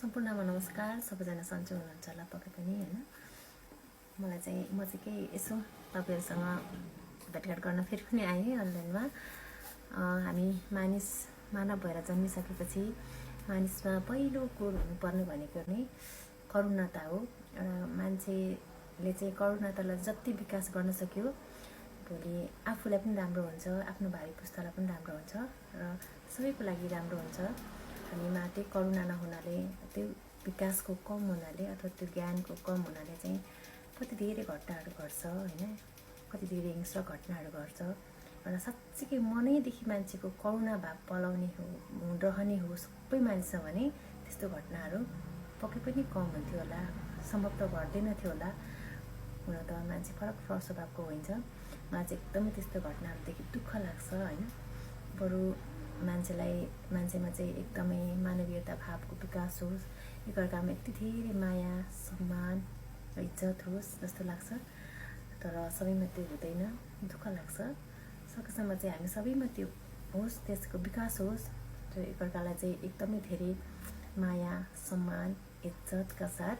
सम्पूर्णमा नमस्कार। सबैजना सन्चै हुनुहुन्छ होला पक्कै पनि हैन। म चाहिँ के यसो तपाईहरुसँग भेटघाट गर्न फेरि पनि आएँ अनलाइनमा। हामी मानव भएर जन्मिसकेपछि मानिसमा पहिलो कुरो हुनुपर्ने भनेको नै करुणता हो। मान्छेले चाहिँ करुणतालाई जति विकास गर्न सक्यो भोलि आफूलाई पनि राम्रो हुन्छ, आफ्नो भावी पुस्तालाई पनि राम्रो हुन्छ र सबैको लागि राम्रो हुन्छ। हामीमा त्यो करुणा नहुनाले, त्यो विकासको कम हुनाले अथवा त्यो ज्ञानको कम हुनाले चाहिँ कति धेरै घटनाहरू घट्छ हैन, कति धेरै हिंस्रक घटनाहरू घट्छ। र साँच्चै मनैदेखि मान्छेको करुणा भाव पलाउने हो, रहने हो सबै मानिसमा भने त्यस्तो घटनाहरू पक्कै पनि कम हुन्थ्यो होला, सम्भव त घट्दैन थियो होला। हुन त मान्छे फरक स्वभावको हुन्छ। मलाई चाहिँ एकदमै त्यस्तो घटनाहरूदेखि दुःख लाग्छ हैन। बरु मान्छेमा चाहिँ एकदमै मानवीयता भावको विकास होस्, एकअर्कामा यति धेरै माया, सम्मान, इज्जत होस् जस्तो लाग्छ। तर सबैमा त्यो हुँदैन, दुःख लाग्छ। सकेसम्म चाहिँ हामी सबैमा त्यो होस्, त्यसको विकास होस्, जो एकअर्कालाई चाहिँ एकदमै धेरै माया, सम्मान, इज्जतका साथ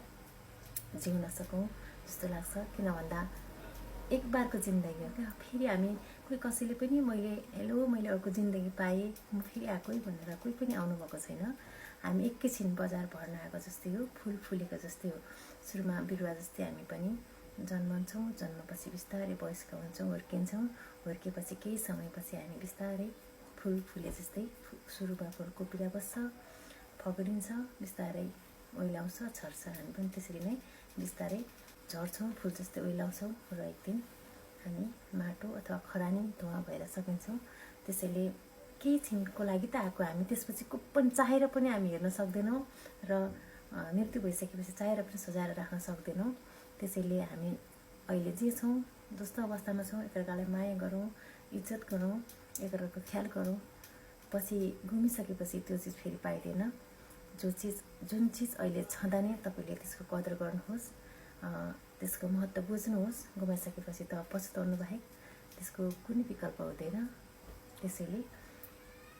जिउन सकौँ जस्तो लाग्छ। किन भन्दा एक बारको जिन्दगी हो क्या। फेरि हामी कसैले पनि मैले अर्को जिन्दगी पाएँ, म फेरि आएकै भनेर कोही पनि आउनु भएको छैन। हामी एकैछिन बजार भर्न आएको जस्तै हो, फुल फुलेको जस्तै हो। सुरुमा बिरुवा जस्तै हामी पनि जन्मन्छौँ, जन्मपछि बिस्तारै वयस्क हुन्छौँ, हुर्किन्छौँ, हुर्केपछि केही समयपछि हामी बिस्तारै फुल फुले जस्तै सुरुमा फुलको पिरा बस्छ, फगरिन्छ, बिस्तारै ओइलाउँछ, छर्छ। हामी पनि त्यसरी नै बिस्तारै झर्छौँ, फुल जस्तै ओइलाउँछौँ र एक दिन हामी माटो अथवा खरानी धुवा भएर सकिन्छौँ। त्यसैले केही छिनको लागि त आएको, हामी त्यसपछि पनि चाहेर पनि हामी हेर्न सक्दैनौँ र मृत्यु भइसकेपछि चाहेर पनि सजाएर राख्न सक्दैनौँ। त्यसैले हामी अहिले जे छौँ, जस्तो अवस्थामा छौँ, एकअर्कालाई माया गरौँ, इज्जत गरौँ, एकअर्काको ख्याल गरौँ। पछि घुमिसकेपछि त्यो चिज फेरि पाइँदैन। जुन चिज अहिले छँदा नै तपाईँले त्यसको कदर गर्नुहोस्, त्यसको महत्त्व बुझ्नुहोस्। गुमाइसकेपछि त पछुताउनु बाहेक त्यसको कुनै विकल्प हुँदैन। त्यसैले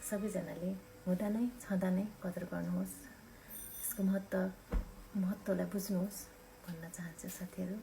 सबैजनाले हुँदा नै छँदा नै कदर गर्नुहोस्, त्यसको महत्त्वलाई बुझ्नुहोस् भन्न चाहन्छु साथीहरू।